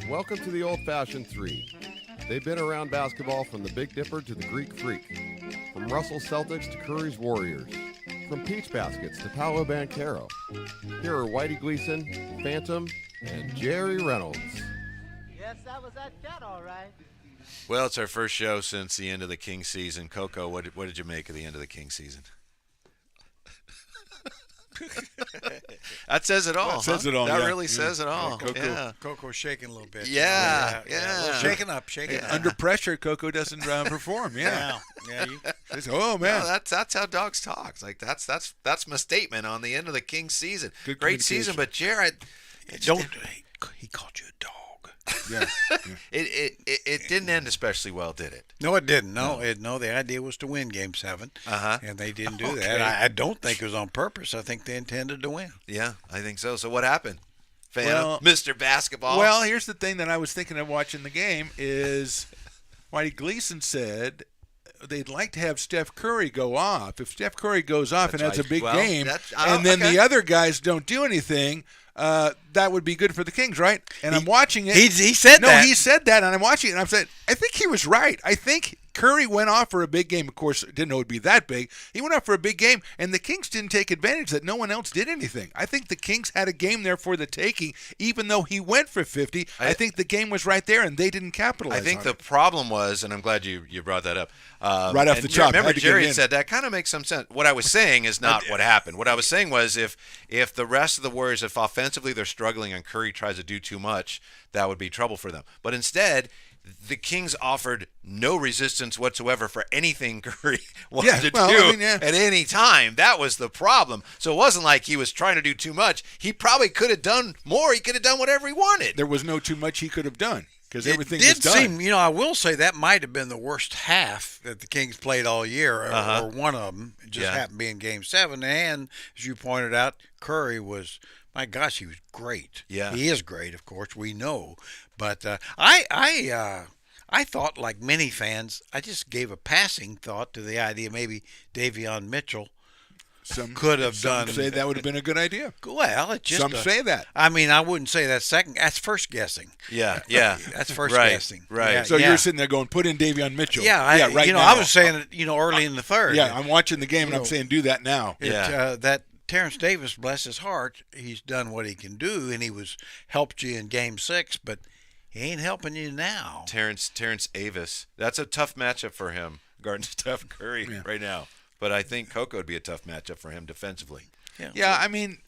Welcome to the Old-Fashioned Three. They've been around basketball from the Big Dipper to the Greek Freak, from Russell Celtics to Curry's Warriors, from Peach Baskets to Paolo Banchero. Here are Whitey Gleason, Phantom, and Jerry Reynolds. Yes, that was that cat, all right. Well, it's our first show since the end of the King season. Coco, what did you make of the end of the King season? That says it all. That says it all. That yeah. really says it all. Coco. Coco's shaking a little bit. Yeah. Shaking up. Under pressure, Coco doesn't perform. Yeah. Says, oh man, No, that's how dogs talk. Like that's my statement on the end of the King season. Good Great season, but Jared, He called you a dog. yeah. it didn't end especially well, did it? No, it didn't. No. The idea was to win Game 7, and they didn't do that. I don't think it was on purpose. I think they intended to win. Yeah, I think so. So what happened? Well, Mr. Basketball. Well, here's the thing that I was thinking of watching the game is Whitey Gleason said they'd like to have Steph Curry go off. If Steph Curry goes off That's and has right. a big Well, game, oh, and then okay. the other guys don't do anything, that would be good for the Kings, right? And I'm watching it. He said no, that. he said that, and I'm watching it, and I'm saying, I think he was right. I think Curry went off for a big game. Of course, didn't know it would be that big. He went off for a big game, and the Kings didn't take advantage that no one else did anything. I think the Kings had a game there for the taking, even though he went for 50. I think the game was right there, and they didn't capitalize I think on the it. problem was, and I'm glad you brought that up. Right off and the top, Remember, had to get it Jerry in. said that kind of makes some sense. What I was saying is not what happened. What I was saying was if the rest of the Warriors, if offensively they're struggling and Curry tries to do too much, that would be trouble for them. But instead, the Kings offered no resistance whatsoever for anything Curry wanted to do at any time. That was the problem. So it wasn't like he was trying to do too much. He probably could have done more. He could have done whatever he wanted. There was no too much he could have done because everything It was did done. seem, I will say that might have been the worst half that the Kings played all year, or one of them. It just happened to be in Game 7. And, as you pointed out, Curry was, my gosh, he was great. Yeah. He is great, of course, we know. But I thought, like many fans, I just gave a passing thought to the idea maybe Davion Mitchell could have done. Some say that would have been a good idea. Well, it's just Some say that. I mean, I wouldn't say that's second. That's first guessing. Yeah. That's first Right, guessing. right. Yeah, So yeah. you're sitting there going, put in Davion Mitchell. Yeah, right now. I was saying it, early in the third. Yeah, I'm watching the game and I'm know, saying, do that now. That Terrence Davis, bless his heart, he's done what he can do, and he helped you in Game 6, but he ain't helping you now. Terrence Avis. That's a tough matchup for him, guarding Steph Curry right now. But I think Coco would be a tough matchup for him defensively. Yeah, I mean,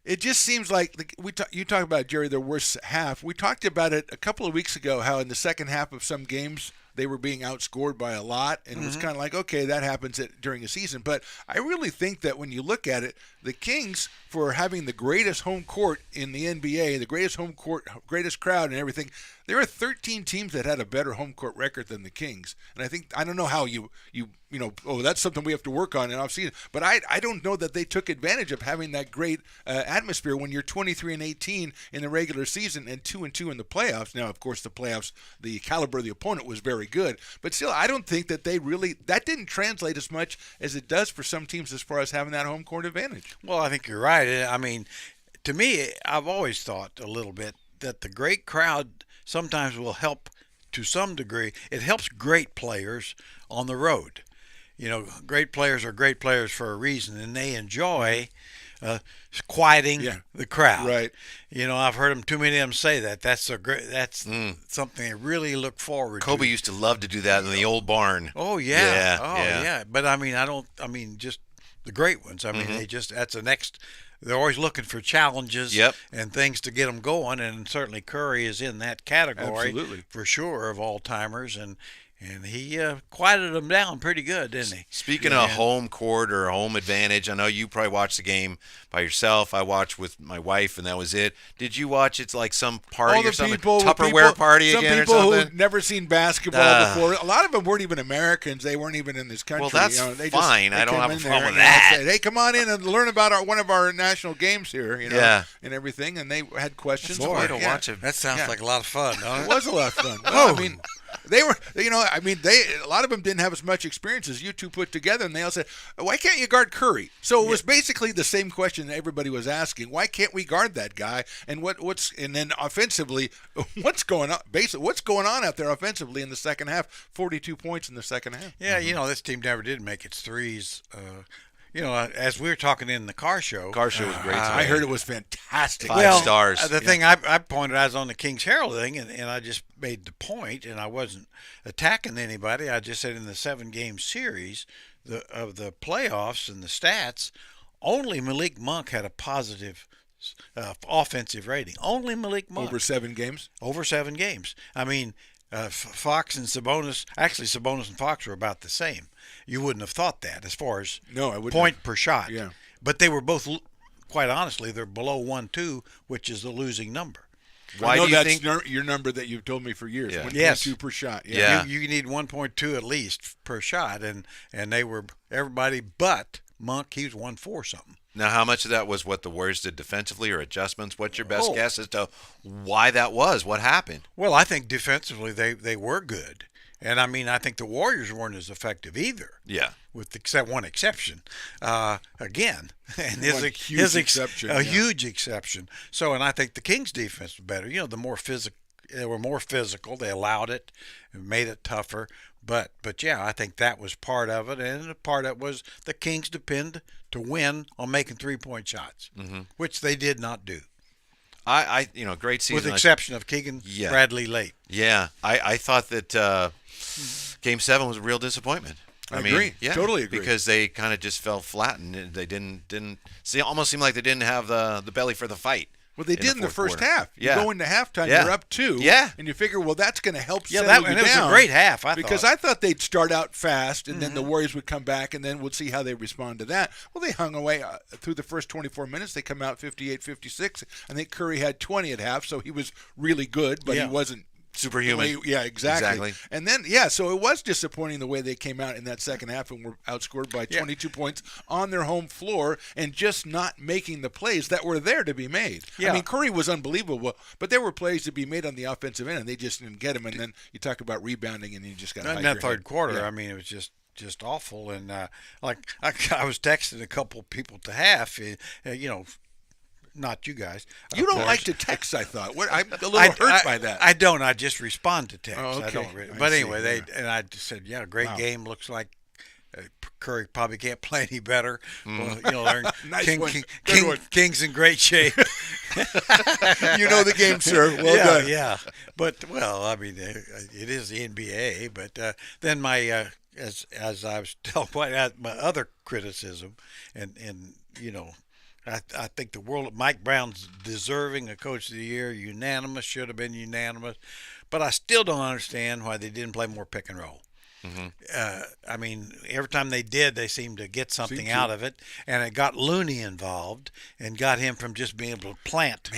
it just seems like you talk about, Jerry, their worst half. We talked about it a couple of weeks ago, how in the second half of some games they were being outscored by a lot, and it was kind of like, okay, that happens during a season. But I really think that when you look at it, the Kings, for having the greatest home court in the NBA, the greatest home court, greatest crowd and everything, there are 13 teams that had a better home court record than the Kings. And I don't know how that's something we have to work on in offseason. But I don't know that they took advantage of having that great atmosphere when you're 23-18 in the regular season and 2-2 in the playoffs. Now, of course, the playoffs, the caliber of the opponent was very good. But still, I don't think that that didn't translate as much as it does for some teams as far as having that home court advantage. Well, I think you're right. I mean, to me, I've always thought a little bit that the great crowd sometimes will help to some degree. It helps great players on the road. Great players are great players for a reason, and they enjoy quieting the crowd. Right. I've heard too many of them say that. That's something they really look forward to. Kobe used to love to do that in the old barn. Oh, yeah. Yeah. But just the great ones. I mean, that's the next. They're always looking for challenges and things to get them going, and certainly Curry is in that category. Absolutely. For sure, of all-timers, and he quieted them down pretty good, didn't he? Speaking of home court or home advantage, I know you probably watched the game by yourself. I watched with my wife, and that was it. Did you watch it's like some party or something? Tupperware party again or something? Some people who've never seen basketball before. A lot of them weren't even Americans. They weren't even in this country. Well, that's they fine. I don't came have a in problem there with and that. said, hey, come on in and learn about one of our national games here, and everything. And they had questions. That's the way to watch it. That sounds like a lot of fun, don't It it? was a lot of fun. Well, I mean, they were, I mean, a lot of them didn't have as much experience as you two put together, and they all said, "Why can't you guard Curry?" So it was basically the same question that everybody was asking: Why can't we guard that guy? And and then offensively, what's going on? Basically, what's going on out there offensively in the second half? 42 points in the second half. Yeah, this team never did make its threes. As we were talking in the car show. Car show was great today. I heard it was fantastic. Five stars. The thing I pointed out was on the Kings Herald thing, and I just made the point, and I wasn't attacking anybody. I just said in the 7-game series of the playoffs and the stats, only Malik Monk had a positive offensive rating. Only Malik Monk. Over 7 games? Over 7 games. I mean, Fox and Sabonis, actually Sabonis and Fox were about the same. You wouldn't have thought that as far as I wouldn't point per shot. Yeah. But they were both, quite honestly, they're below 1-2, which is the losing number. Why do you think your number that you've told me for years? Yeah. 1.2 Yes. per shot. Yeah. You need 1.2 at least per shot, and they were everybody but Monk. He was 1.4 something. Now, how much of that was what the Warriors did defensively or adjustments? What's your best guess as to why that was? What happened? Well, I think defensively they were good. And, I mean, I think the Warriors weren't as effective either. Yeah. With one exception. Again. And huge exception. Huge exception. So, and I think the Kings' defense was better. The more physical. They were more physical. They allowed it, made it tougher. But yeah, I think that was part of it. And a part of it was the Kings depend to win on making 3-point shots, which they did not do. Great season. With the exception of Keegan Bradley late. Yeah. I thought that Game 7 was a real disappointment. I agree. Yeah, totally agree. Because they kind of just fell flat, and they didn't see. Almost seemed like they didn't have the belly for the fight. Well, they did in the first quarter. half. You Yeah. go into halftime, Yeah. you're up 2. Yeah. And you figure, well, that's going to help settle It you was down. a great half, Because I thought they'd start out fast, and then the Warriors would come back, and then we'll see how they respond to that. Well, they hung away through the first 24 minutes. They come out 58-56. I think Curry had 20 at half, so he was really good, but he wasn't superhuman. Yeah, exactly. And then, so it was disappointing the way they came out in that second half and were outscored by 22 points on their home floor and just not making the plays that were there to be made. Yeah. I mean, Curry was unbelievable, but there were plays to be made on the offensive end, and they just didn't get them. And then you talk about rebounding, and you just got to in that third quarter, I mean, it was just awful. And I was texting a couple people to half, not you guys. You don't like to text, I thought. I'm a little hurt by that. I don't. I just respond to text. Oh, okay. I don't. I But see, anyway, I just said, great game. Looks like Curry probably can't play any better. Well, they're Nice one. Good one. Kings in great shape. You know the game, sir. Well done. Yeah. But I mean, it is the NBA. But then my as I was telling my other criticism, and I think Mike Brown's deserving of Coach of the Year, unanimous, should have been unanimous, but I still don't understand why they didn't play more pick and roll. I mean, every time they did, they seemed to get something out of it, and it got Looney involved and got him from just being able to plant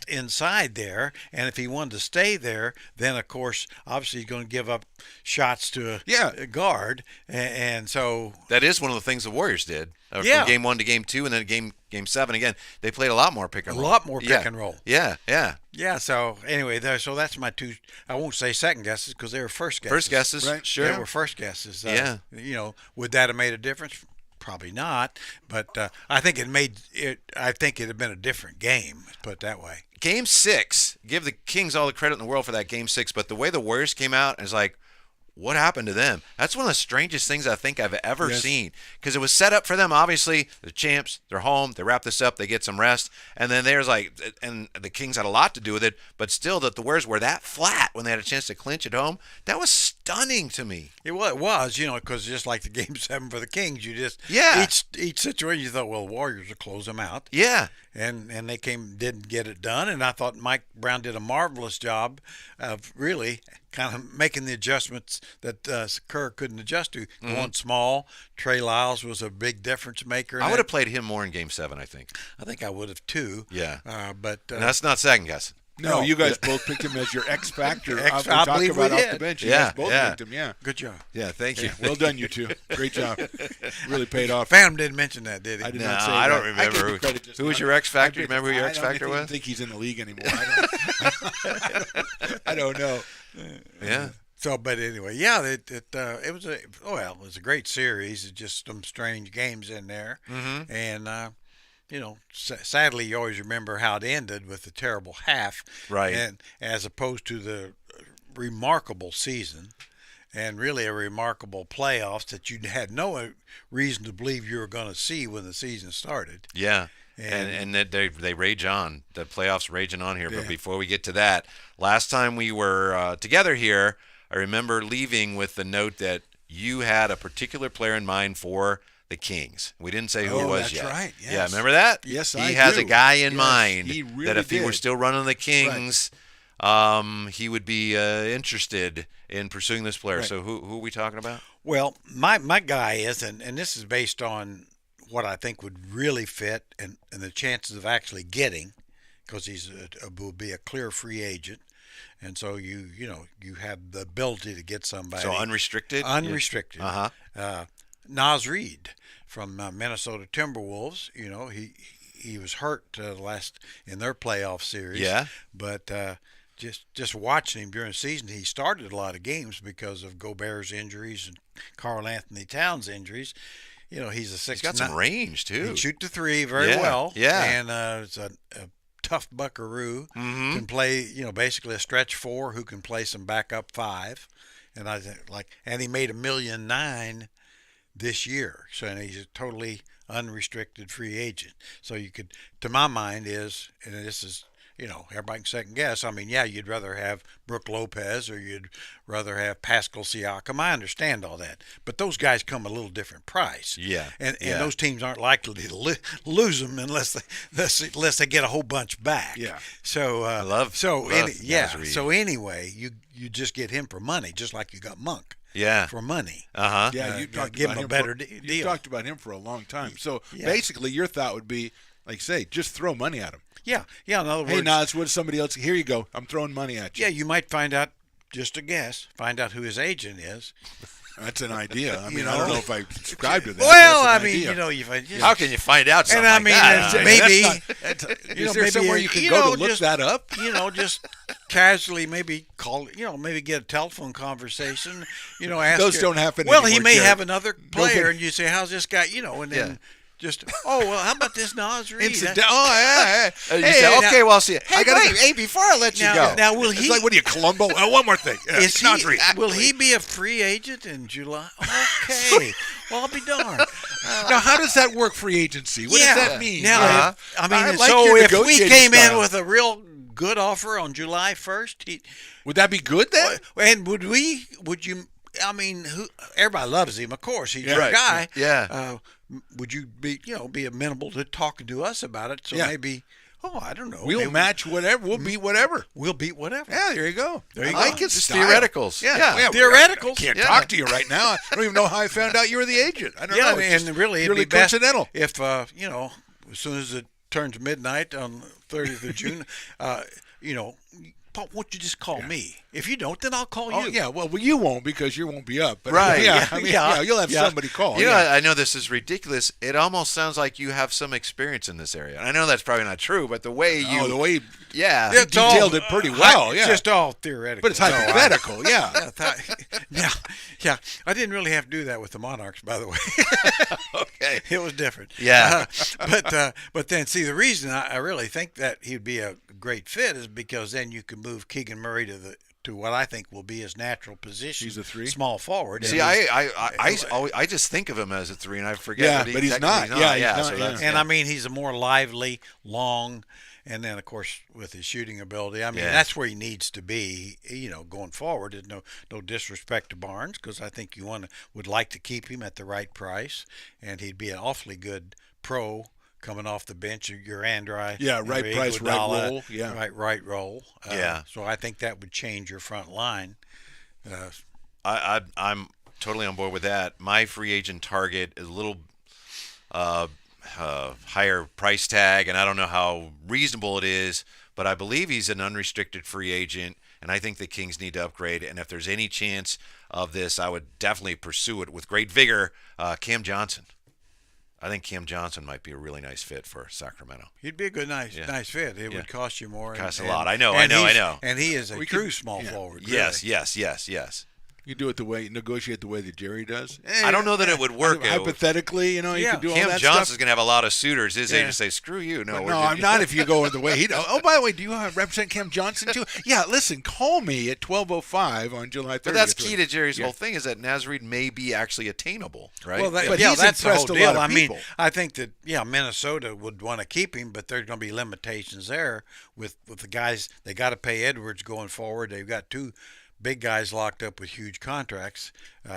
inside there. And if he wanted to stay there, then of course, obviously, he's going to give up shots to a guard, and so that is one of the things the Warriors did. From Game 1 to Game 2, and then Game 7 again. They played a lot more pick and roll. Pick and roll. Yeah. So anyway, so that's my two. I won't say second guesses because they were first guesses. First guesses, right? Sure. They were first guesses. Yeah. Would that have made a difference? Probably not. But I think it made it. I think it had been a different game. Let's put it that way. Game 6. Give the Kings all the credit in the world for that Game 6, but the way the Warriors came out is like, what happened to them? That's one of the strangest things I think I've ever seen, because it was set up for them. Obviously, the champs, they're home, they wrap this up, they get some rest, and then there's and the Kings had a lot to do with it, but still that the Warriors were that flat when they had a chance to clinch at home. That was stunning to me. It was, because just like the Game 7 for the Kings, you just each situation you thought, well, the Warriors will close them out. Yeah. And they didn't get it done, and I thought Mike Brown did a marvelous job of really kind of making the adjustments that Kerr couldn't adjust to. Going small, Trey Lyles was a big difference maker. I would have played him more in Game 7, I think. I think I would have too. Yeah. But and that's not second guessing. No, you guys both picked him as your X factor. I believe we about did. off the bench. You Yeah, guys both picked him. Yeah. good job. Yeah, thank you. Well done, you two. Great job. Really paid off. Phantom didn't mention that, did he? I did No, not say I don't that. remember give you who- credit just who was now. your X Factor? I Remember who your X don't Factor even was? think he's in the league anymore. I don't know. Yeah. So, but anyway, yeah, it was a great series. It's just some strange games in there, and sadly, you always remember how it ended with the terrible half, Right. And as opposed to the remarkable season, and really a remarkable playoffs that you had no reason to believe you were going to see when the season started. Yeah. And- And that they rage on. The playoffs raging on here. But before we get to that, last time we were together here, I remember leaving with the note that you had a particular player in mind for the Kings. We didn't say who it was that's yet. right, yes. Yeah, remember that? Yes, he I has do. a guy in Yes, mind he really that if he were did. still running the Kings, he would be interested in pursuing this player. Right. So who are we talking about? Well, my guy is, and this is based on what I think would really fit and the chances of actually getting, because will be a clear free agent, and so you have the ability to get somebody. So unrestricted? Unrestricted. Uh-huh. Nas Reed from Minnesota Timberwolves. He was hurt in their playoff series. Yeah. But just watching him during the season, he started a lot of games because of Gobert's injuries and Karl Anthony Towns' injuries. He's a 6'9". He's got some range, too. He can shoot the three very Yeah, well. yeah. And it's a tough buckaroo. Mm-hmm. Can play, basically a stretch four who can play some backup five. And I think and he made $1.9 million this year. So and he's a totally unrestricted free agent. So you could, to my mind, and this is, everybody can second guess. I mean, yeah, you'd rather have Brook Lopez or you'd rather have Pascal Siakam. I understand all that, but those guys come at a little different price. Yeah, and yeah. those teams aren't likely to lose them unless they get a whole bunch back. Yeah. So I love Naz Reid. So anyway, you just get him for money, just like you got Monk. Yeah. For money. Uh-huh. Yeah, you talked give about him a him better You deal. talked about him for a long time. So Yeah. basically, your thought would be, like you say, just throw money at him. Yeah. In other words, Hey, Nas, what is somebody else? Here you go. I'm throwing money at you. yeah, you might find out, just a guess, find out who his agent is. That's an idea. I mean, You I don't know? know if I subscribe to that. Well, That's I an mean, idea. How can you find out something And I like mean, that? maybe Is there somewhere you can go to look that up? just casually maybe call, maybe get a telephone conversation, ask Those her- don't happen Well, he anymore, may Jared. have another player, Nobody- and you say, "How's this guy?" And then Yeah. just, how about this Nas Reid? Incident- oh, yeah. You Hey, say, now- okay, well, I'll see you. Hey, I gotta wait. go. Hey, before I let you Now- go. now will It's he? like, what are you, Columbo? One more thing. Is Nas he, Reid. will he be a free agent in July? Okay. Well, I'll be darned. Now, how does that work, free agency? What Yeah. does that mean? Now, Uh-huh. I mean, I like so your if we negotiating came in style. with a real good offer on July 1st, Would that be good then? and would you? I mean, everybody loves him, of course. He's Yeah. your Right. guy. Yeah. Would you be amenable to talking to us about it? So Yeah. maybe, I don't know. We'll maybe match whatever. We'll beat whatever. We'll beat whatever. Yeah, there you go. There you I like go. his Just style. theoreticals. Yeah. Yeah. Theoreticals. I can't Yeah. talk to you right now. I don't even know how I found out you were the agent. I don't Yeah, know. It's and just really, it'd purely be best coincidental. if as soon as it turns midnight on 30th of June, Paul, won't you just call me? If you don't, then I'll call Oh, you. yeah. Well, you won't because you won't be up. But, Right. Yeah. Yeah, I mean, yeah. you'll have Yeah. somebody call. You know, yeah. I know this is ridiculous. It almost sounds like you have some experience in this area. I know that's probably not true, but the way you, the way yeah, you detailed it pretty well. Yeah. Just all theoretical. But it's hypothetical. Yeah. Yeah. I didn't really have to do that with the Monarchs, by the way. okay, It was different. Yeah. But then, see, the reason I really think that he'd be a great fit is because then you can move Keegan Murray to what I think will be his natural position. He's a three? Small forward. See, And I just think of him as a three, and I forget. Yeah, that but he's technically not. Yeah, he's so not, that's- yeah. And I mean, he's a more lively, long, and then of course with his shooting ability, I mean Yeah. that's where he needs to be. Going forward. There's no disrespect to Barnes, because I think you would like to keep him at the right price, and he'd be an awfully good pro coming off the bench. Your Andri, Yeah, right your price, right Iguodala, role, yeah. right role. Yeah. So I think that would change your front line. I'm totally on board with that. My free agent target is a little higher price tag, and I don't know how reasonable it is, but I believe he's an unrestricted free agent, and I think the Kings need to upgrade. And if there's any chance of this, I would definitely pursue it with great vigor. Cam Johnson. I think Cam Johnson might be a really nice fit for Sacramento. He'd be a good, nice fit. It Yeah. would cost you more. Costs a lot. I know. And he is a true small forward. Really. Yes. You do it negotiate the way that Jerry does. I don't know that it would work. Hypothetically, you could do all Cam that Johnson's stuff. going to have a lot of suitors his age to say, screw you. No, I'm not if you go the way he does. Oh, by the way, do you represent Cam Johnson too? Yeah, listen, call me at 12:05 on July 30th. But that's key to Jerry's whole thing is that Naz Reid may be actually attainable, right? Well, But he's that's the whole impressed a deal. lot of I mean, people. I think that Minnesota would want to keep him, but there's going to be limitations there with the guys. They got to pay Edwards going forward. They've got 2 big guys locked up with huge contracts.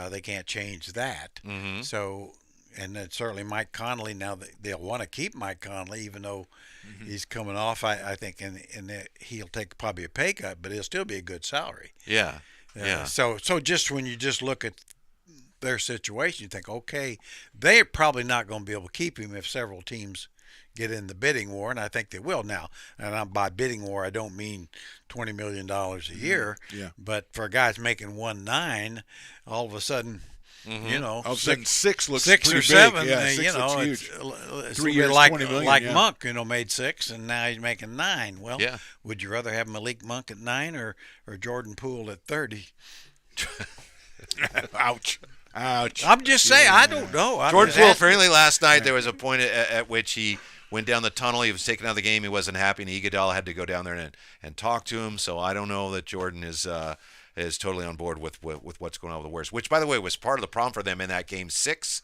They can't change that. Mm-hmm. So, and then certainly Mike Conley. Now they'll want to keep Mike Conley, even though he's coming off. I think, and he'll take probably a pay cut, but it'll still be a good salary. Yeah. So just when you just look at their situation, you think, okay, they're probably not going to be able to keep him if several teams get in the bidding war, and I think they will now. And by bidding war, I don't mean $20 million a year. Yeah. But for guys making 1.9, all of a sudden, All of a sudden, 6 looks 6 pretty or 7, big. Yeah, 6 looks huge. It's 3 a years, bit like $20 million, like yeah. Monk, made 6, and now he's making 9. Well, Yeah. would you rather have Malik Monk at 9 or Jordan Poole at 30? Ouch. I'm just saying, I don't know. I'm Jordan just Poole, asking. apparently last night there was a point at which he went down the tunnel. He was taken out of the game. He wasn't happy, and Iguodala had to go down there and talk to him. So I don't know that Jordan is totally on board with what's going on with the Warriors, which, by the way, was part of the problem for them in that Game 6.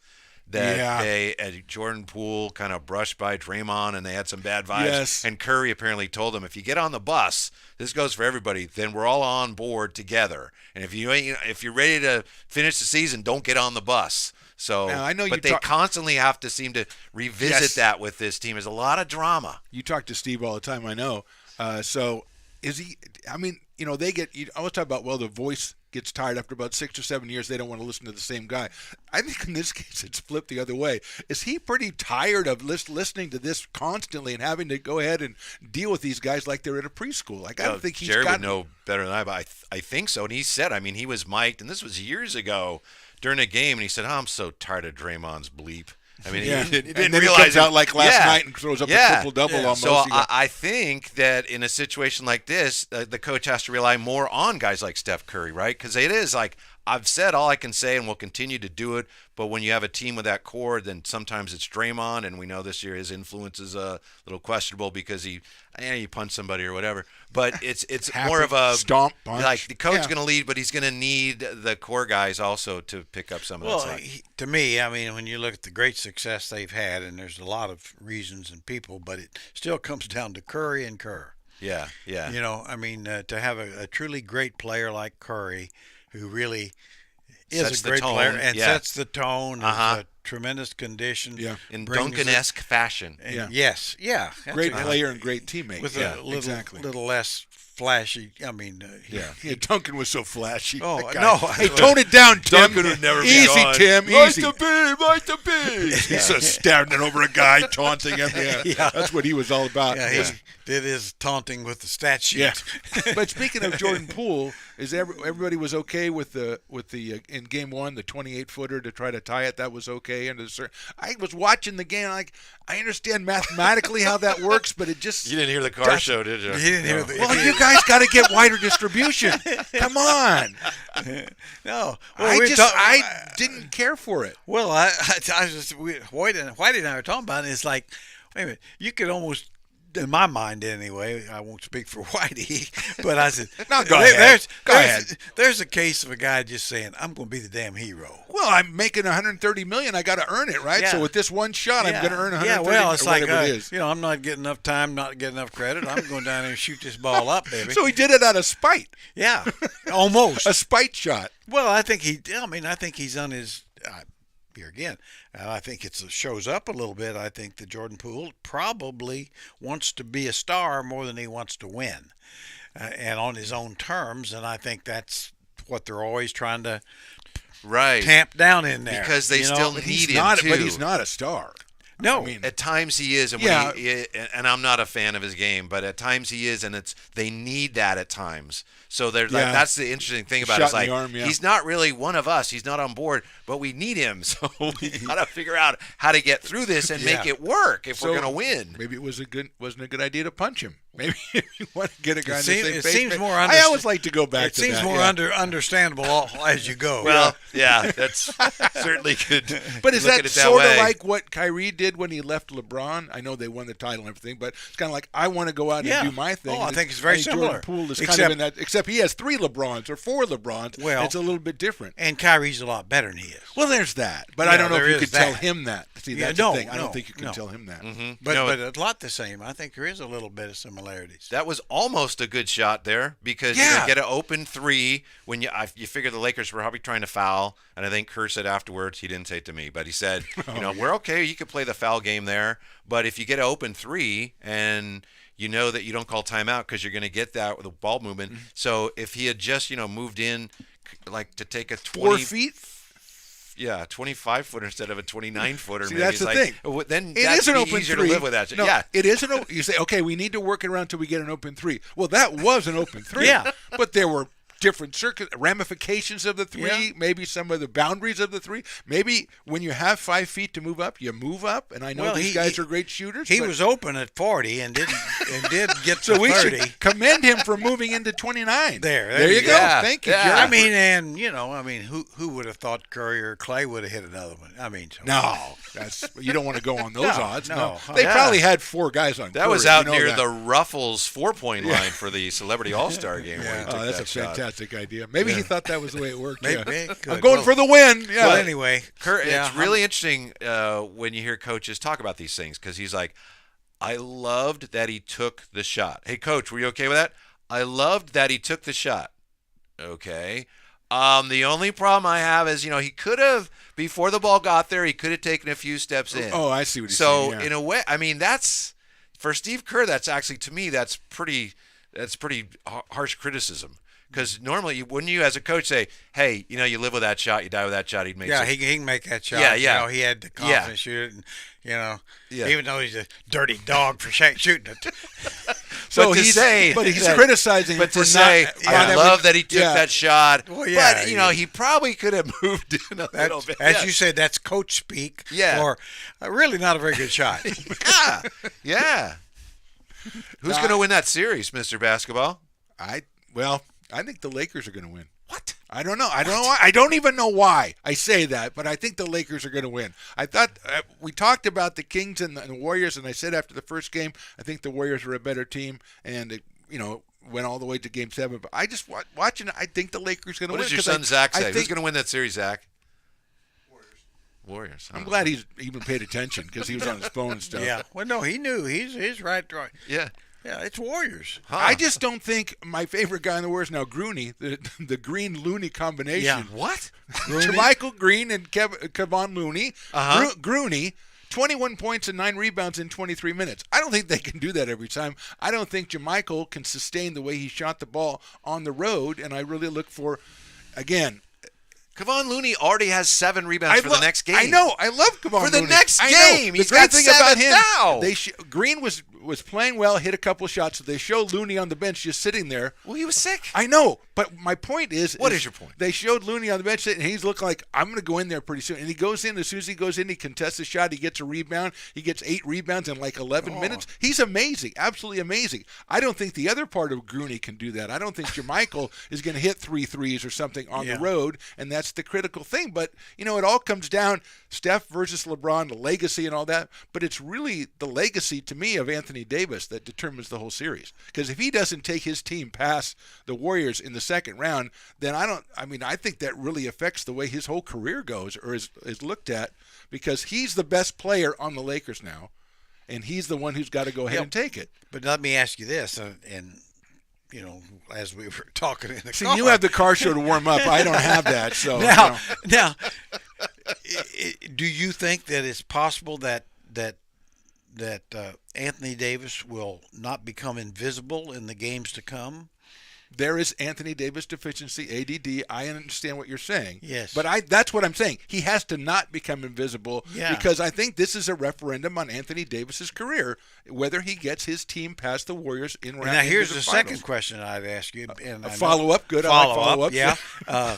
That Jordan Poole kind of brushed by Draymond, and they had some bad vibes. Yes. And Curry apparently told them, if you get on the bus, this goes for everybody, then we're all on board together. And if you're ready to finish the season, don't get on the bus. So, Now, I know but you they constantly have to seem to revisit that with this team. There's a lot of drama. You talk to Steve all the time, I know. So is he? I mean, they get. You always talk about the voice gets tired after about 6 or 7 years. They don't want to listen to the same guy. I think in this case it's flipped the other way. Is he pretty tired of listening to this constantly and having to go ahead and deal with these guys like they're at a preschool? Like I don't think he's Jerry got. would know better than I, but I think so. And he said, I mean, he was mic'd, and this was years ago during a game, and he said, I'm so tired of Draymond's bleep. I mean, Yeah. he didn't And then he realize comes out like last night and throws up a triple-double almost. So I think that in a situation like this, the coach has to rely more on guys like Steph Curry, right? Because it is like, I've said all I can say and will continue to do it, but when you have a team with that core, then sometimes it's Draymond, and we know this year his influence is a little questionable because he punched somebody or whatever. But it's more of a stomp punch. Like the coach's going to lead, but he's going to need the core guys also to pick up some of that Well, slack. to me, I mean, when you look at the great success they've had, and there's a lot of reasons and people, but it still comes down to Curry and Kerr. Yeah. I mean, to have a truly great player like Curry, who really is Sets a the great tone, player and yeah. sets the tone, Uh-huh. is a tremendous condition. Yeah. In brings Duncan-esque fashion. it- Yeah. Yes, yeah. That's great a- player and great teammate. with yeah, a little, exactly. little less flashy. I mean, Yeah, Duncan was so flashy. Oh, That guy. no. Hey, tone it down, Tim. Duncan would never be easy, gone. Tim. Like Easy. to be. He's so standing over a guy, taunting him. Yeah, that's what he was all about. Yeah, he did his taunting with the stat sheet. Yeah. But speaking of Jordan Poole, is everybody was okay with the in game 1 the 28-footer to try to tie it? That was okay. And I was watching the game. I understand mathematically how that works, but it just You didn't hear the car show, did you? He didn't hear the. well, you guys got to get wider distribution. Come on. No, I didn't care for it. Well, I was just Whitey and I were talking about it. It's like, wait a minute, you could almost, in my mind anyway, I won't speak for Whitey, but I said, No, go ahead. Go ahead. There's a case of a guy just saying, I'm going to be the damn hero. Well, I'm making $130 million. I got to earn it, right? Yeah. So with this one shot, I'm going to earn $130 Yeah, well, it's or like, whatever it is. I'm not getting enough time, not getting enough credit. I'm going down there and shoot this ball up, baby. So he did it out of spite, Yeah, almost. a spite shot. Well, I think he's on his. Here again, I think it shows up a little bit. I think that Jordan Poole probably wants to be a star more than he wants to win, and on his own terms. And I think that's what they're always trying to Right. tamp down in there Because they still need him, But too. he's not a star. No. I mean, At times he is, and Yeah. and I'm not a fan of his game, but at times he is, and they need that at times. So there's Yeah. that's the interesting thing about Shot it. It's in like the arm, yeah. he's not really one of us. He's not on board, but we need him. So we gotta figure out how to get through this and make Yeah. it work if So we're gonna win. Maybe it wasn't a good idea to punch him. Maybe if you want to get a guy on the seems- same it page. seems more I always like to go back It to seems that. more yeah. understandable as you go. Well, yeah, that's certainly good. But is look that at it sort of way. like what Kyrie did when he left LeBron? I know they won the title and everything, but it's kind of like I want to go out Yeah. and do my thing. Oh, I And think it's very Jordan similar. Poole is kind Except- of in that, except he has 3 LeBrons or 4 LeBrons. Well- it's a little bit different. And Kyrie's a lot better than he is. Well, there's that, but Yeah, I don't know if there you is could tell that. him that. See, Yeah, that's no, the thing. I no, don't think you can no. tell him that. But No, but a lot the same. I think there is a little bit of similarities. That was almost a good shot there because you Yeah. get an open 3 when you figure the Lakers were probably trying to foul, and I think Kerr said afterwards, he didn't say it to me, but he said, we're okay, you could play the foul game there, but if you get an open 3 and you know that you don't call timeout because you're going to get that with the ball movement. So if he had just moved in like to take a 4 20 feet. Yeah, 25 footer instead of a 29 footer. See, maybe. that's It's the like, thing. Then It that's is an open easier 3. to live with that. No, Yeah, it is an. You say, okay, we need to work it around until we get an open 3. Well, that was an open 3. Yeah. But there were different ramifications of the 3. Yeah. Maybe some of the boundaries of the 3. Maybe when you have 5 feet to move up, you move up. And I know Well, these guys are great shooters. He but- was open at 40 and did get So to we 30. should commend him for moving into 29. There you you go. go. Yeah, Thank you, yeah. Jerry. I mean, who would have thought Curry or Clay would have hit another one? I mean, so- No, you don't want to go on those No, odds. no. They Yeah. probably had 4 guys on. that was Curry, out you know near that. the Ruffles 4-point line for the Celebrity All-Star game. Where he took Oh, that's that a shot. fantastic idea. Maybe he thought that was the way it worked. Maybe. yeah. Good. I'm going Well- for the win. Yeah. Well, anyway, It's really interesting when you hear coaches talk about these things because he's like, I loved that he took the shot. Hey, coach, were you okay with that? I loved that he took the shot. Okay. The only problem I have is, he could have, before the ball got there, he could have taken a few steps in. Oh, I see what you're So, saying. Yeah. in a way, I mean, that's, for Steve Kerr, that's actually, to me, that's pretty harsh criticism. Because normally, wouldn't you, as a coach, say, "Hey, you live with that shot, you die with that shot." He'd make yeah, some- he can make that shot. Yeah, yeah. He had the confidence to shoot it, and Yeah. even though he's a dirty dog for shooting it. So but to he's, say but he's that- criticizing But him to for say, not I having- love that he took yeah. that shot. Well, yeah, but yeah. he probably could have moved in a little bit. As you said, that's coach speak. Yeah. Or really not a very good shot. yeah, yeah. Who's going to win that series, Mr. Basketball? I think the Lakers are going to win. What? I don't know. I don't know. Why. I don't even know why I say that, but I think the Lakers are going to win. I thought we talked about the Kings and the Warriors, and I said after the first game, I think the Warriors were a better team, and it, went all the way to Game 7. But I just watching. I think the Lakers are going to What win. does your 'cause son Zach I say? think, Who's going to win that series, Zach? Warriors. I'm glad he's even paid attention because he was on his phone and stuff. Yeah. Well, no, he knew. He's right. Yeah. Yeah, it's Warriors. Huh. I just don't think my favorite guy in the Warriors now, Grooney, the Green Looney combination. Yeah. What? Michael Green and Kevon Looney. Uh-huh. Grooney, 21 points and 9 rebounds in 23 minutes. I don't think they can do that every time. I don't think JaMychal can sustain the way he shot the ball on the road, and I really look for, again, Kevon Looney already has 7 rebounds for the next game. I know. I love Kevon For the Looney. next I know. game. The He's great got thing 7 about him, now. Green was playing well, hit a couple of shots. So they showed Looney on the bench just sitting there. Well, he was sick. I know, but my point is... What is your point? They showed Looney on the bench, and he's looking like, I'm going to go in there pretty soon. And he goes in. As soon as he goes in, he contests a shot. He gets a rebound. He gets 8 rebounds in like 11 minutes. He's amazing, absolutely amazing. I don't think the other part of Grooney can do that. I don't think JaMychal is going to hit 3 threes or something on the road, and that's the critical thing. But, it all comes down, Steph versus LeBron, the legacy and all that. But it's really the legacy, to me, of Anthony Davis that determines the whole series. Because if he doesn't take his team past the Warriors in the second round, then I think that really affects the way his whole career goes or is looked at, because he's the best player on the Lakers now, and he's the one who's got to go ahead and take it. But let me ask you this, and as we were talking in the See, car. you have the car show to warm up. I don't have that. So Now, do you think that it's possible that Anthony Davis will not become invisible in the games to come? there is Anthony Davis deficiency, ADD. I understand what you're saying. Yes. But that's what I'm saying. He has to not become invisible because I think this is a referendum on Anthony Davis's career, whether he gets his team past the Warriors in round. Now here's the finals. second question I'd ask you. And A follow-up, good. I like follow-ups. Yeah.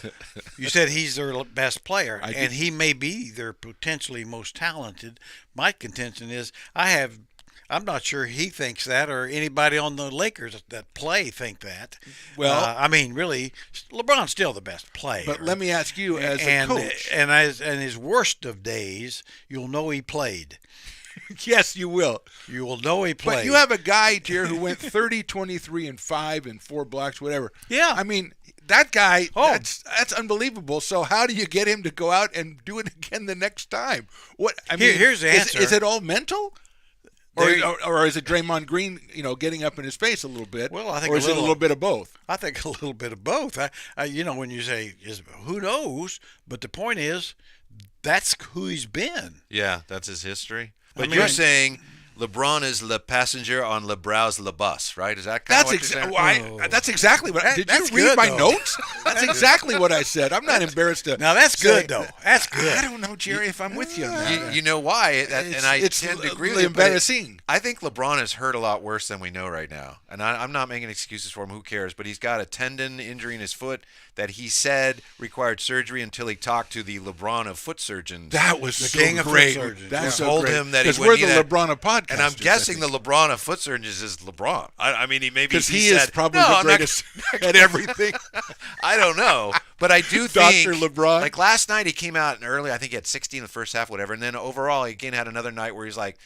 You said he's their best player, and he may be their potentially most talented. My contention is I'm not sure he thinks that, or anybody on the Lakers that play think that. Well, I mean, really, LeBron's still the best player. But let me ask you, as a coach, and his worst of days, you'll know he played. yes, you will. You will know he played. But you have a guy, Jer, who went 30, 23, and 5 and 4 blocks, whatever. Yeah. I mean, that guy, that's unbelievable. So how do you get him to go out and do it again the next time? What? I mean, here's the answer. Is it all mental? Or is it Draymond Green, getting up in his face a little bit? Well, I think or is it a little bit of both? I think a little bit of both. When you say, who knows? But the point is, that's who he's been. Yeah, that's his history. But you're saying LeBron is le passenger on LeBron's le bus, right? Is that kind of what you're saying? That's exactly what. Did you read my notes? That's exactly what I said. I'm not embarrassed to. Now that's good though. That's good. I don't know, Jerry, if I'm with you on that. You know why? And I tend to agree with you. Embarrassing. I think LeBron is hurt a lot worse than we know right now. And I'm not making excuses for him. Who cares? But he's got a tendon injury in his foot that he said required surgery until he talked to the LeBron of foot surgeons. That was the so king of great. foot surgeons. That's Who so told great. him that he because would we're need the that. LeBron of podcasters. And I'm guessing the LeBron of foot surgeons is LeBron. I mean, because he is probably the greatest at everything. I don't know, but I do Dr. think LeBron. Like last night, he came out early. I think he had 60 in the first half, whatever. And then overall, he again had another night where he's like,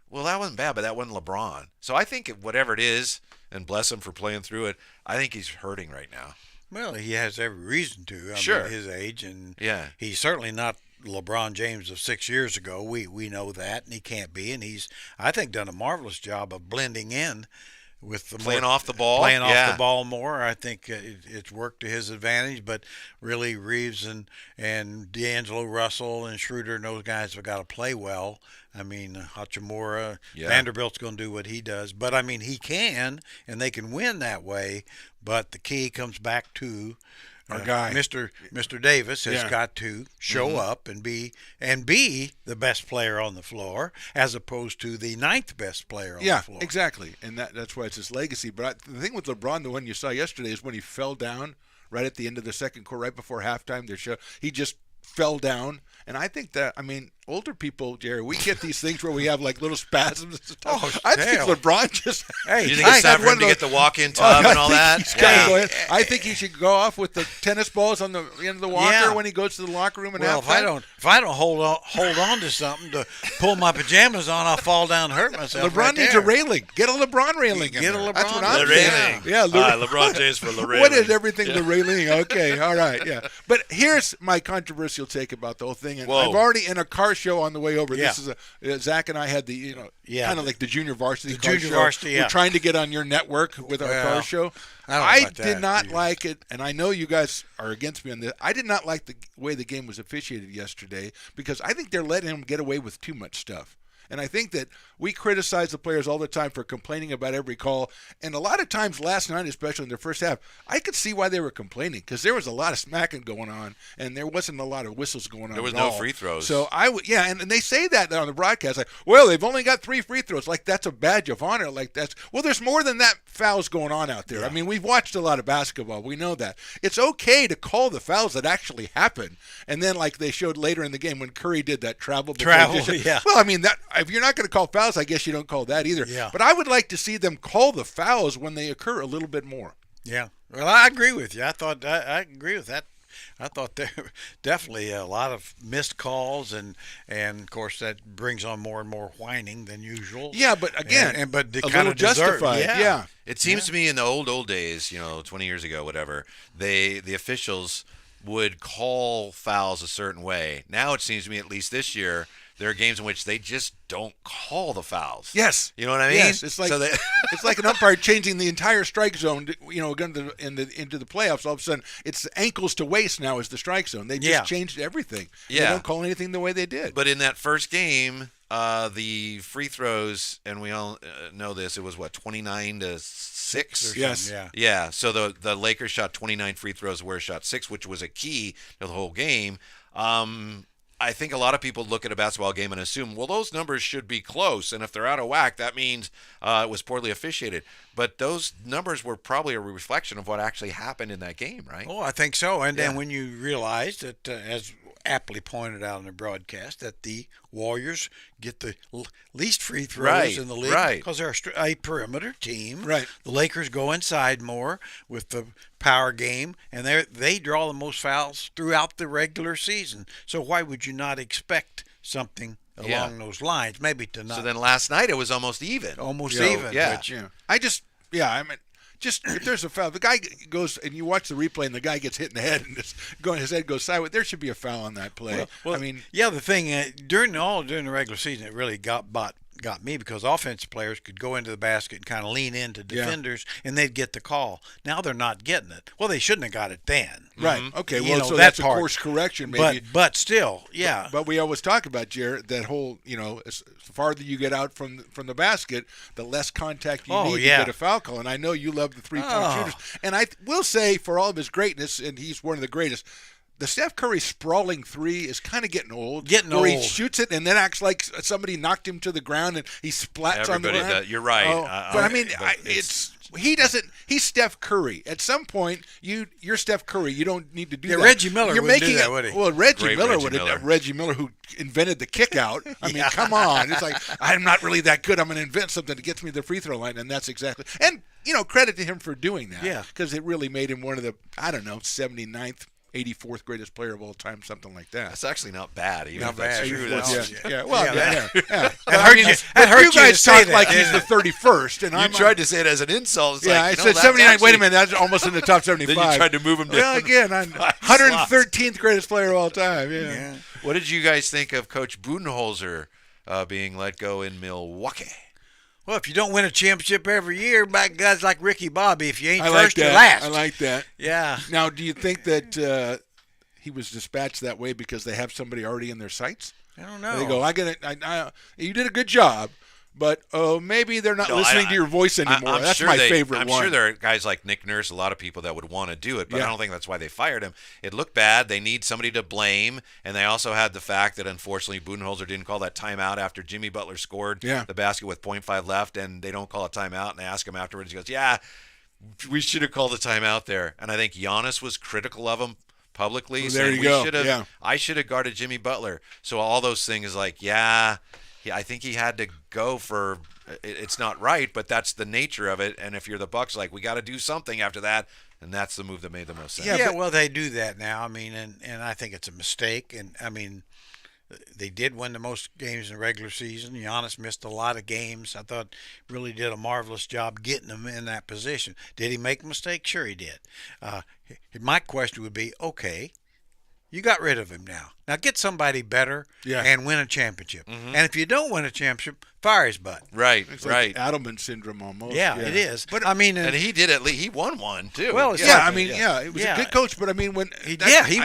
"Well, that wasn't bad, but that wasn't LeBron." So I think whatever it is, and bless him for playing through it, I think he's hurting right now. Well, he has every reason to. Sure. I mean, his age, and he's certainly not LeBron James of 6 years ago. We know that, and he can't be. And he's, I think, done a marvelous job of blending in with the playing off the ball, playing off the ball more. I think it's worked to his advantage. But really, Reeves and D'Angelo Russell and Schroeder and those guys have got to play well. I mean, Hachimura, Vanderbilt's going to do what he does. But, I mean, he can, and they can win that way. But the key comes back to our guy, Mr. Davis, has got to show up and be the best player on the floor, as opposed to the ninth best player on the floor. Yeah, exactly, and that's why it's his legacy. But the thing with LeBron, the one you saw yesterday, is when he fell down right at the end of the second quarter, right before halftime. He just fell down, and I think that, I mean, older people, Jerry, we get these things where we have like little spasms and stuff. I think LeBron just. Hey, you think it's time for him to get the walk-in tub and all that? I think he should go off with the tennis balls on the end of the walker when he goes to the locker room. And if I don't hold on to something to pull my pajamas on, I'll fall down and hurt myself. LeBron needs a railing. Get a LeBron railing. Get a LeBron. That's what I'm saying. Yeah, LeBron James for the railing. What is everything the railing? Okay, all right, yeah. But here's my controversial take about the whole thing. And I've already in a car show on the way over. This is Zach and I had the kind of like the junior varsity car show. We're trying to get on your network with our car show. I did not like it, and I know you guys are against me on this. I did not like the way the game was officiated yesterday because I think they're letting him get away with too much stuff. And I think that we criticize the players all the time for complaining about every call. And a lot of times last night, especially in their first half, I could see why they were complaining because there was a lot of smacking going on and there wasn't a lot of whistles going on. There was no free throws. So and they say that on the broadcast, like, well, they've only got 3 free throws. Like, that's a badge of honor. Like, there's more than that fouls going on out there. Yeah. I mean, we've watched a lot of basketball. We know that. It's okay to call the fouls that actually happen. And then, like they showed later in the game when Curry did that travel. Yeah. Well, I mean, that if you're not going to call fouls, I guess you don't call that either. Yeah. But I would like to see them call the fouls when they occur a little bit more. Yeah. Well, I agree with you. I agree with that. I thought there were definitely a lot of missed calls, and of course that brings on more and more whining than usual. Yeah, but again, but a little justified. Yeah. It seems to me in the old days, 20 years ago, whatever, the officials would call fouls a certain way. Now it seems to me, at least this year, there are games in which they just don't call the fouls. Yes. You know what I mean? Yes. It's like it's like an umpire changing the entire strike zone, into the playoffs. All of a sudden, it's ankles to waist now is the strike zone. They just changed everything. Yeah. They don't call anything the way they did. But in that first game, the free throws, and we all know this. It was what 29-6. Yes. Yeah. Yeah. So the Lakers shot 29 free throws, Warriors shot 6, which was a key to the whole game. I think a lot of people look at a basketball game and assume, well, those numbers should be close, and if they're out of whack, that means it was poorly officiated. But those numbers were probably a reflection of what actually happened in that game, right? Oh, I think so. And then Yeah. when you realize that, as aptly pointed out in the broadcast, that the Warriors get the least free throws Right, in the league right. because they're a perimeter team. Right. The Lakers go inside more with the power game, and they draw the most fouls throughout the regular season. So why would you not expect something Yeah. along those lines? Maybe to not So then last night it was almost even. almost Yeah. even. Yeah. Which, I mean, just if there's a foul, the guy goes and you watch the replay and the guy gets hit in the head and his head goes sideways. There should be a foul on that play. Well, I mean, yeah, the thing during the regular season, it really got me because offensive players could go into the basket and kind of lean into defenders, and they'd get the call. Now they're not getting it. Well, they shouldn't have got it then. right? Okay, You well, know, so that that's a part. course correction, maybe. But still, yeah. But we always talk about, Jared, that whole, as farther you get out from the basket, the less contact you need to get a foul call. And I know you love the three-point shooters. And I will say, for all of his greatness, and he's one of the greatest, the Steph Curry sprawling three is kind of getting old. Where he shoots it and then acts like somebody knocked him to the ground and he splats on the Everybody ground. does. You're right. But I mean, but he doesn't. He's Steph Curry. At some point, you're Steph Curry. You don't need to do that. Reggie Miller You're wouldn't do making that, it. would he? Well, Reggie Great Miller Reggie would Miller. have. Reggie Miller, who invented the kick out. I mean, come on. It's like, I'm not really that good. I'm going to invent something that gets me to the free throw line, and that's exactly. And credit to him for doing that. Yeah. Because it really made him one of the 79th. 84th greatest player of all time, something like that. That's actually not bad. Even Not if that's bad. true. Yeah. That's, Yeah. Well, Yeah, yeah. That hurt you- that hurt you you to guys say talk that, like he's didn't the 31st, and You I'm tried to say it as an insult. It's Yeah, like, I no, said that's 79. Wait a actually- minute, that's almost in the top 75. Then you tried to move him down. Well, again, I'm 113th greatest player of all time. Yeah. What did you guys think of Coach Budenholzer being let go in Milwaukee? Well, if you don't win a championship every year, by guys like Ricky Bobby, if you ain't I like first, you're that. last. I like that. Yeah. Now, do you think that he was dispatched that way because they have somebody already in their sights? I don't know. They go, you did a good job, but maybe they're not listening to your voice anymore. That's sure my favorite one. I'm sure there are guys like Nick Nurse, a lot of people that would want to do it, but Yeah. I don't think that's why they fired him. It looked bad. They need somebody to blame, and they also had the fact that unfortunately Budenholzer didn't call that timeout after Jimmy Butler scored the basket with 0.5 left, and they don't call a timeout, and they ask him afterwards. He goes, yeah, we should have called a timeout there. And I think Giannis was critical of him publicly. Well, saying, there you go. Should have, Yeah. I should have guarded Jimmy Butler. So all those things like, I think he had to go for it's not right, but that's the nature of it. And if you're the Bucks, like, we got to do something after that, and that's the move that made the most sense. Yeah, well, they do that now. I mean, and I think it's a mistake. And, I mean, they did win the most games in the regular season. Giannis missed a lot of games. I thought really did a marvelous job getting them in that position. Did he make a mistake? Sure he did. My question would be, okay, you got rid of him now. Now get somebody better and win a championship. Mm-hmm. And if you don't win a championship, fire his butt. Right, It's right. like Adelman syndrome almost. Yeah, it is. But I mean, And he did at least he won one too. Well, it's yeah, like- I mean, it was a good coach, but I mean, when he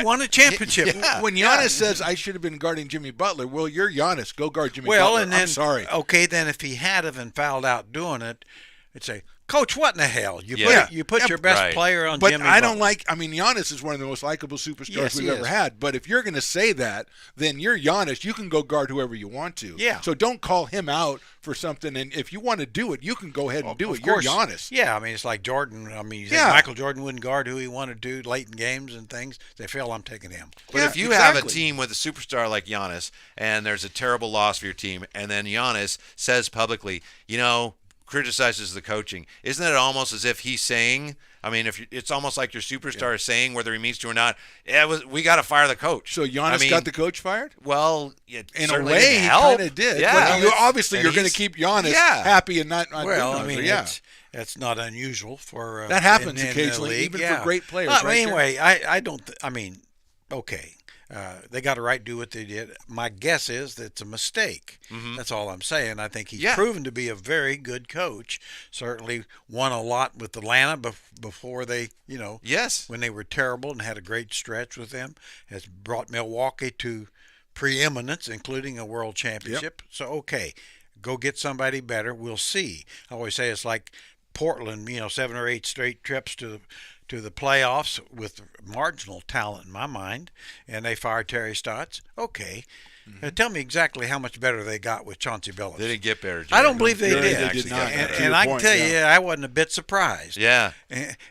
won a championship. when Giannis says I should have been guarding Jimmy Butler, well, you're Giannis. Go guard Jimmy Well, Butler. and then I'm sorry. Okay, then if he had have and fouled out doing it, it'd say, Coach, what in the hell? You put your best right. player on But Jimmy I don't Butler. I mean, Giannis is one of the most likable superstars Yes, we've he ever is. had. But if you're going to say that, then you're Giannis. You can go guard whoever you want to. Yeah. So don't call him out for something. And if you want to do it, you can go ahead and do Of it. You're course. Giannis. Yeah, I mean, it's like Jordan. I mean, you think Yeah. Michael Jordan wouldn't guard who he wanted to late in games and things. They feel I'm taking him. But Yeah, if you have a exactly. team with a superstar like Giannis, and there's a terrible loss for your team, and then Giannis says publicly, criticizes the coaching, isn't it almost as if he's saying? I mean, it's almost like your superstar is saying, whether he means to or not, we got to fire the coach. So Giannis got the coach fired? Well, it In a certainly way, didn't he help. kind of did. Yeah, But obviously, And you're going to he's- keep Giannis Yeah. happy and not Well, I mean, yeah. that's not unusual for That happens in the occasionally, league. even for Yeah. great players, Well, right, anyway, I don't. I mean, okay. They got a right to do what they did. My guess is that it's a mistake. That's all I'm saying. I think he's proven to be a very good coach. Certainly won a lot with Atlanta before they, Yes. when they were terrible and had a great stretch with them. Has brought Milwaukee to preeminence, including a world championship. So, okay, go get somebody better. We'll see. I always say it's like Portland, 7 or 8 straight trips to the playoffs with marginal talent in my mind, and they fired Terry Stotts. Okay. Tell me exactly how much better they got with Chauncey Billups. They didn't get better. I don't believe they They did. did not. And, To your I can point, tell yeah. you, I wasn't a bit surprised. Yeah.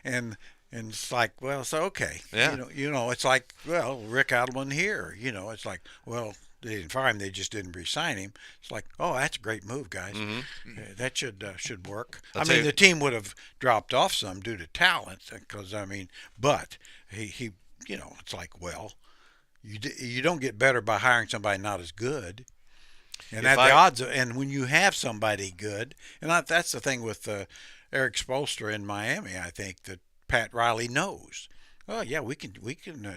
And it's like, well, so okay. Yeah. It's like, well, Rick Adelman here. It's like, well, they didn't fire him; they just didn't re-sign him. It's like, oh, that's a great move, guys. That should work. I'll tell you- The team would have dropped off some due to talent, because but he it's like, well, you don't get better by hiring somebody not as good. And If the I- odds, and when you have somebody good, and that's the thing with Eric Spoelstra in Miami, I think that Pat Riley knows. Oh yeah, we can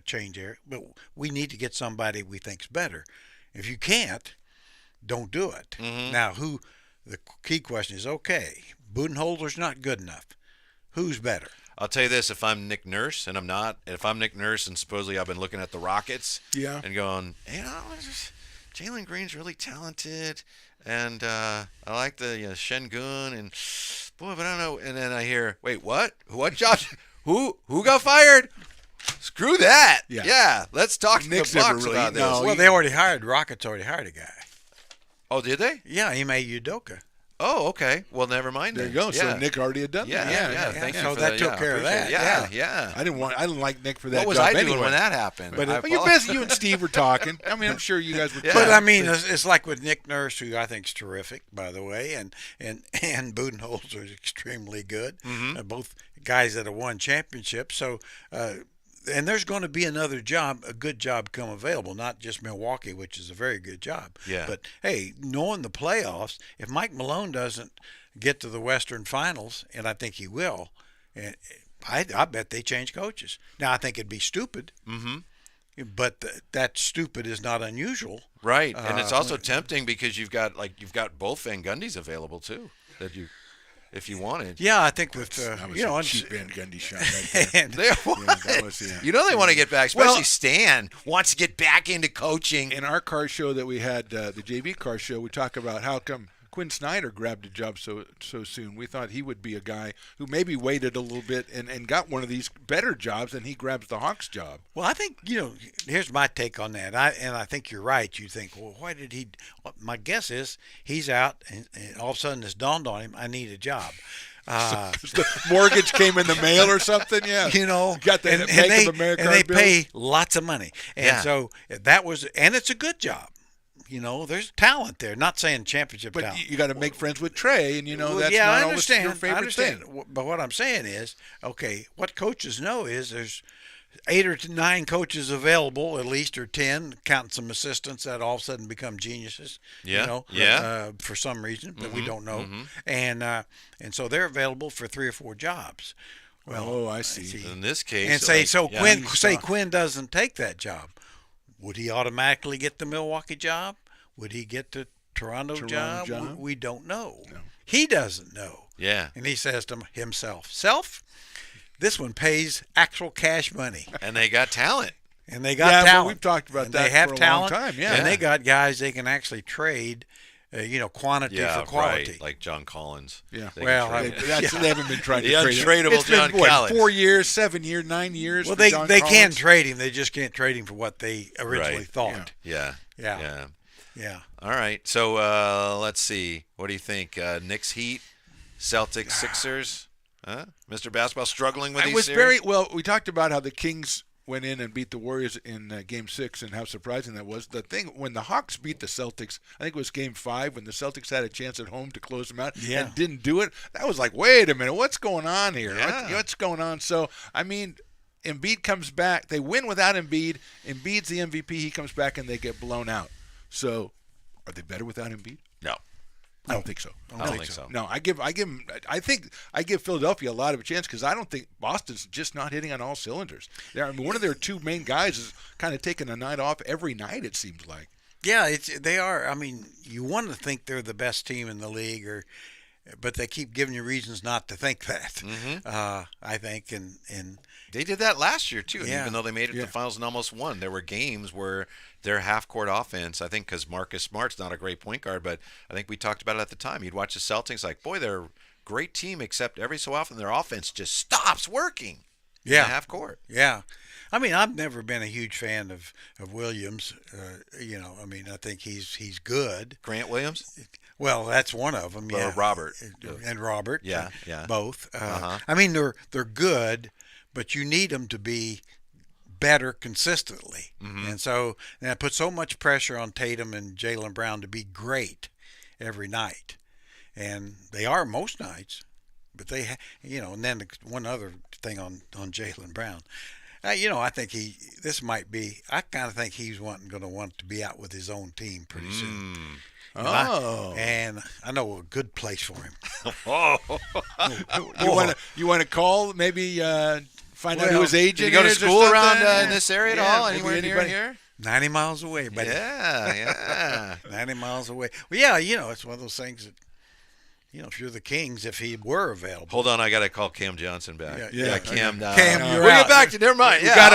change Eric, but we need to get somebody we think's better. If you can't, don't do it. Now, the key question is, okay, Budenholzer's not good enough. Who's better? I'll tell you this: if I'm Nick Nurse, and I'm not, if I'm Nick Nurse, and supposedly I've been looking at the Rockets, and going, Jalen Green's really talented, and I like the Şengün, and boy, but I don't know. And then I hear, wait, what? What, Josh? who got fired? Screw that. Yeah. Yeah, let's talk to Nick's the never Bucks really- about this. no, Well, Rockets already hired a guy. Oh, did they? Yeah, Ime Udoka. Oh, okay. Well, never mind. There you then. go. So Yeah. Nick already had done Yeah, that. yeah. Thank you So for that took yeah, care of appreciate that. it. Yeah. I didn't like Nick for that What was job I doing anyway. when that happened? But I you're apologize. busy. You and Steve were talking. I mean, I'm sure you guys were. Yeah. But I mean, it's like with Nick Nurse, who I think is terrific, by the way, and Budenholzer is extremely good. Both guys that have won championships. So, and there's going to be a good job come available, not just Milwaukee, which is a very good job. Yeah. But hey, knowing the playoffs, if Mike Malone doesn't get to the Western Finals, and I think he will, and I bet they change coaches. Now I think it'd be stupid. But that stupid is not unusual. Right, and it's also tempting because you've got both Van Gundys available too, that you, if you wanted. Yeah, I think with That was and- a cheap Van Gundy shot right there. and They that was, yeah. You know they want to get back, especially Well- Stan wants to get back into coaching. In our car show that we had, the JV car show, we talk about how come Quinn Snyder grabbed a job so soon. We thought he would be a guy who maybe waited a little bit and got one of these better jobs, and he grabs the Hawks job. Well, I think, here's my take on that. I think you're right. You think, well, why did he? Well, my guess is he's out, and all of a sudden it's dawned on him, I need a job. The mortgage came in the mail or something. Yeah, got the Bank of America and they bill. pay lots of money, and Yeah. so that was, and it's a good job. There's talent there. Not saying championship But talent. you got to make friends with Trey, and Well, that's yeah, not I always understand. your favorite I understand. thing. But what I'm saying is, okay, what coaches know is there's 8 or 9 coaches available, at least, or 10, counting some assistants that all of a sudden become geniuses. Yeah, For some reason that we don't know, and so they're available for 3 or 4 jobs. Well, I see. In this case, and say yeah. Quinn doesn't take that job, would he automatically get the Milwaukee job? Would he get the Toronto job? We don't know. No. He doesn't know. Yeah, And he says to himself, this one pays actual cash money. and they got talent. And they got Yeah, but talent. we've talked about And that they have for a long talent, time, yeah. And they got guys they can actually trade, quantity Yeah, for quality. right. Like John Collins. Yeah. They can Well, trade I- him. They haven't been trying to The trade him. untradeable It's been, John what, Collins. 4 years, 7 years, 9 years. Well, for John they can Collins? trade him. They just can't trade him for what they originally Right. thought. Yeah. Yeah. Yeah. All right. So let's see. What do you think? Knicks, Heat, Celtics, Sixers. Huh? Mr. Basketball struggling with It these was series? very well. We talked about how the Kings went in and beat the Warriors in Game 6 and how surprising that was. The thing when the Hawks beat the Celtics, I think it was Game 5 when the Celtics had a chance at home to close them out and didn't do it. That was like, wait a minute, what's going on here? Yeah. What's going on? So I mean, Embiid comes back. They win without Embiid. Embiid's the MVP. He comes back and they get blown out. So are they better without Embiid? No. I don't think so. I don't think so. No, I think I give Philadelphia a lot of a chance because I don't think Boston's just not hitting on all cylinders. One of their 2 main guys is kind of taking a night off every night. It seems like. Yeah, they are. I mean, you want to think they're the best team in the league, or but they keep giving you reasons not to think that. I think, and They did that last year too, and Yeah. even though they made it to the finals and almost won, there were games where their half-court offense, I think because Marcus Smart's not a great point guard, but I think we talked about it at the time. You'd watch the Celtics like, boy, they're a great team, except every so often their offense just stops working in the half court. Yeah. I mean, I've never been a huge fan of Williams. I mean, I think he's good. Grant Williams? Well, that's one of them. Yeah, Robert. and Robert. Yeah, yeah. Both. I mean, they're good, but you need them to be better consistently, and so that puts so much pressure on Tatum and Jaylen Brown to be great every night, and they are most nights. But they, and then one other thing on Jaylen Brown. I think this might be. I kind of think he's going to want to be out with his own team pretty soon. And I know a good place for him. You want to call maybe find out who his Did agent you go to is or school around something? in this area at Yeah, all? maybe Anywhere near anybody- here? 90 miles away, buddy. Yeah. 90 miles away. Well, yeah, it's one of those things that, if you're the Kings, if he were available. Hold on, I got to call Cam Johnson back. Yeah. Cam. Cam, you're we'll out. get back to. Never mind. We got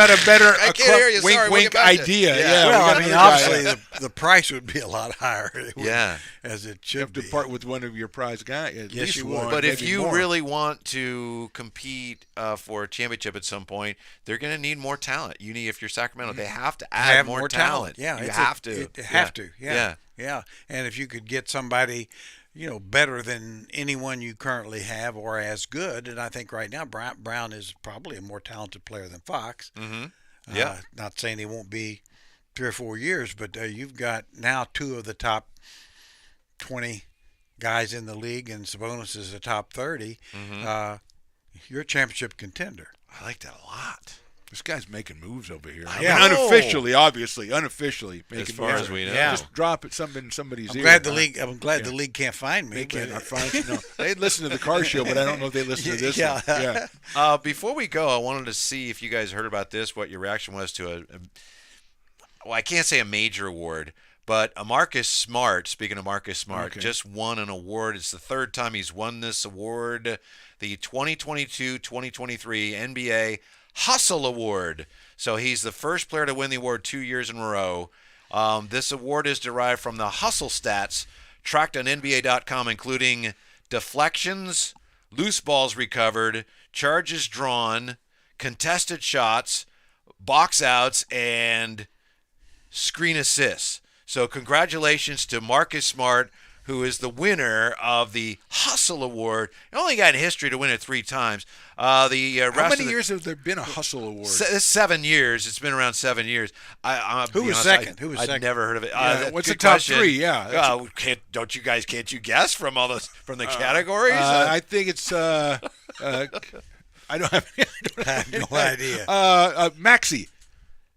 a better I can't hear you. wink Sorry, we'll wink get back to- idea. Yeah. Yeah, Well, we got I mean, another guy. obviously the price would be a lot higher. Yeah. As it You should have to be. part with one of your prize guys. At Yes, least you one, would. But if maybe you more. really want to compete for a championship at some point, they're going to need more talent. If you're Sacramento, they have to add have more talent. Yeah, you it's have to. Have to. Yeah. Yeah. And if you could get somebody, better than anyone you currently have or as good, and I think right now Brown is probably a more talented player than Fox. Mm-hmm. Yeah. Not saying he won't be 3 or 4 years, but you've got now 2 of the top 20 guys in the league, and Sabonis is the top 30. You're a championship contender. I like that a lot. This guy's making moves over here. Yeah. I mean, unofficially, obviously, unofficially making As far moves. as we know. Yeah. Just drop it something in somebody's I'm ear. glad the league can't find me. They can't but- find no. They listen to the car show, but I don't know if they listen to this Yeah. one. Yeah. Before we go, I wanted to see if you guys heard about this, what your reaction was to well, I can't say a major award, but Marcus Smart, speaking of Marcus Smart, Okay. just won an award. It's the 3rd time he's won this award, the 2022-2023 NBA Hustle Award. So he's the first player to win the award 2 years in a row. This award is derived from the hustle stats tracked on NBA.com, including deflections, loose balls recovered, charges drawn, contested shots, box outs, and screen assists. So congratulations to Marcus Smart, who is the winner of the Hustle Award. He only got in history to win it 3 times. How many years have there been a Hustle Award? 7 years. It's been around 7 years. Who was second? Who was I'd second? never heard of it. Yeah, what's good the top question. 3? Yeah. Can't you guess from all those from the categories? I think it's. I don't have. I have no idea. Maxey.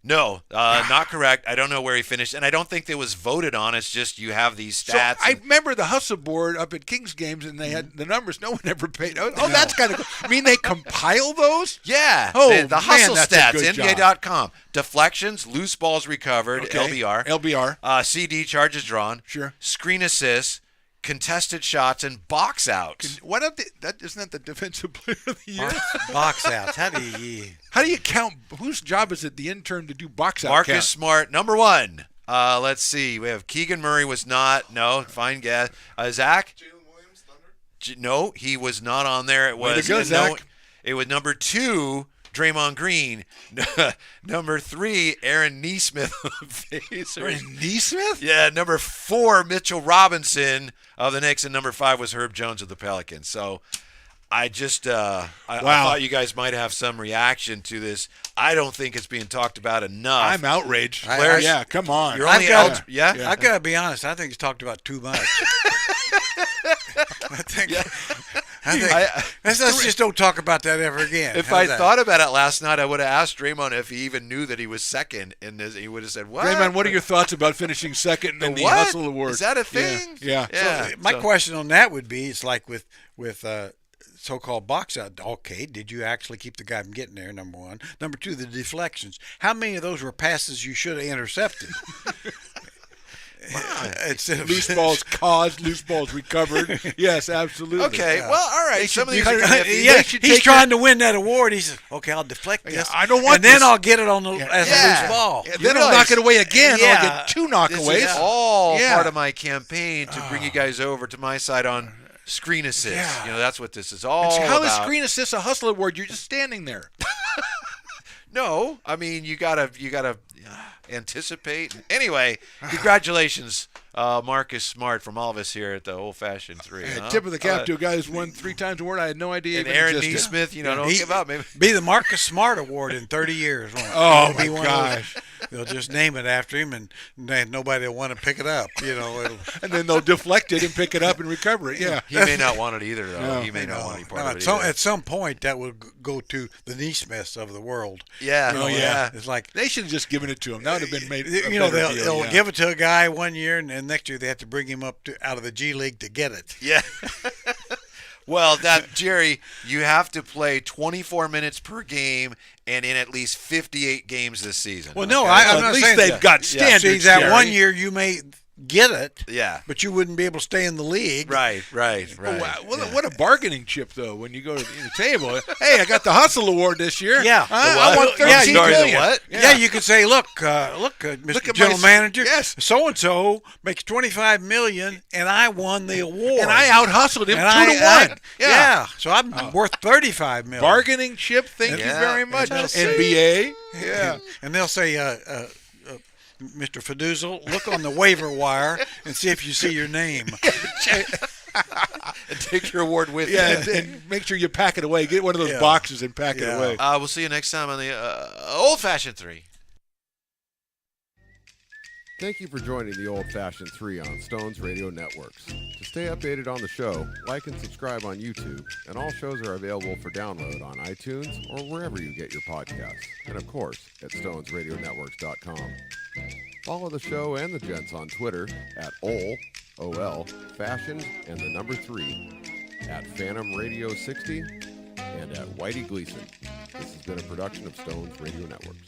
No, not correct. I don't know where he finished, and I don't think it was voted on. It's just you have these So stats. I remember the Hustle Board up at Kings games, and they had the numbers. No one ever paid. Oh, that's kind of cool. I mean, they compile those? yeah, Oh, the man, hustle that's a stats, good job. NBA.com. Deflections, loose balls recovered, Okay. LBR. LBR. CD, charges drawn. Sure. Screen assists, contested shots, and box outs. What up? Isn't that the defensive player of the year? Box outs. How do you? How do you count? Whose job is it? The intern to do box out Marcus count? Smart, number 1. Let's see. We have Keegan Murray was not. No, fine guess. Zach? Jalen Williams, Thunder. No, he was not on there. It Way to was go, Zach. It was number 2, Draymond Green. Number 3, Aaron Neesmith of the Pacers. Neesmith? Yeah, number 4, Mitchell Robinson of the Knicks, and number 5 was Herb Jones of the Pelicans. So I just I thought you guys might have some reaction to this. I don't think it's being talked about enough. I'm outraged. Players- Yeah, come on. You're only got- eligible. Yeah? I gotta be honest. I think he's talked about too much. I think. Let's just don't talk about that ever again. If How's I that? thought about it last night, I would have asked Draymond if he even knew that he was second in this. He would have said, "What? Raymond, what are your thoughts about finishing second in the what? Hustle Award? Is that a Yeah, thing?" Yeah. Yeah. My question on that would be: it's like with so-called box out. Okay, did you actually keep the guy from getting there? Number 1. Number 2, the deflections. How many of those were passes you should have intercepted? Instead of Loose balls caused, loose balls recovered. Yes, absolutely. Okay, well, all right. Some of these are cut gonna it- be- Yeah, should he's take trying to win that award. He says, "Okay, I'll deflect this. I don't want and then this." I'll get it on the as a Yeah. loose ball." Yeah, You then I'll realize- knock it away again. Yeah. I'll get 2 This knockaways. is all Yeah. part of my campaign to bring you guys over to my side on screen assist. Yeah. You know, that's what this is all So how is about. screen assist a hustle award? You're just standing there. No, I mean you gotta anticipate. Anyway, congratulations, Marcus Smart, from all of us here at the Old Fashioned 3. Hey, huh? tip of the cap to a guy who's won 3 times the award. I had no idea. And even Aaron existed. Neesmith, you know, don't He- give up. Maybe. Be the Marcus Smart Award in 30 years. won't it? Oh, It'll be my one of those- gosh. They'll just name it after him, and then nobody will want to pick it up. You know, it'll, And then they'll deflect it and pick it up and recover it. Yeah. He may not want it either, though. No, he may not no, want any part no, of it at either. some point that will go to the Neesmiths of the world. Yeah. You know, Oh, yeah. It's like, They should have just given it to him. That would have been made. you know, they'll give it to a guy one year, and then next year they have to bring him up out of the G League to get it. Yeah. Well, Jerry, you have to play 24 minutes per game and in at least 58 games this season. Well, no, okay? I'm At not least saying they've that. got standards. See, that Jerry. one year you may get it, Yeah. but you wouldn't be able to stay in the league. Right. Oh, wow. What a bargaining chip, though, when you go to the table. Hey, I got the Hustle Award this year. Yeah. I want Yeah, 13 you- million. what? Yeah. You could say, look, Mr. Look at General my- Manager, yes. so and so makes $25 million, and I won the award. And I out-hustled him And 2 to 1. Yeah. So I'm worth $35 million. Bargaining chip, thank you Yeah. very much. And they'll say- NBA. Yeah. And they'll say, Mr. Fiduzel, look on the waiver wire and see if you see your name. And take your award with Yeah, you. and make sure you pack it away. Get one of those Yeah. boxes and pack it Yeah. away. We'll see you next time on the Old Fashioned 3. Thank you for joining the Old Fashioned 3 on Stones Radio Networks. To stay updated on the show, like and subscribe on YouTube, and all shows are available for download on iTunes or wherever you get your podcasts, and of course at stonesradionetworks.com. Follow the show and the gents on Twitter at OL, Fashioned, and the number 3, at Phantom Radio 60, and at Whitey Gleason. This has been a production of Stones Radio Networks.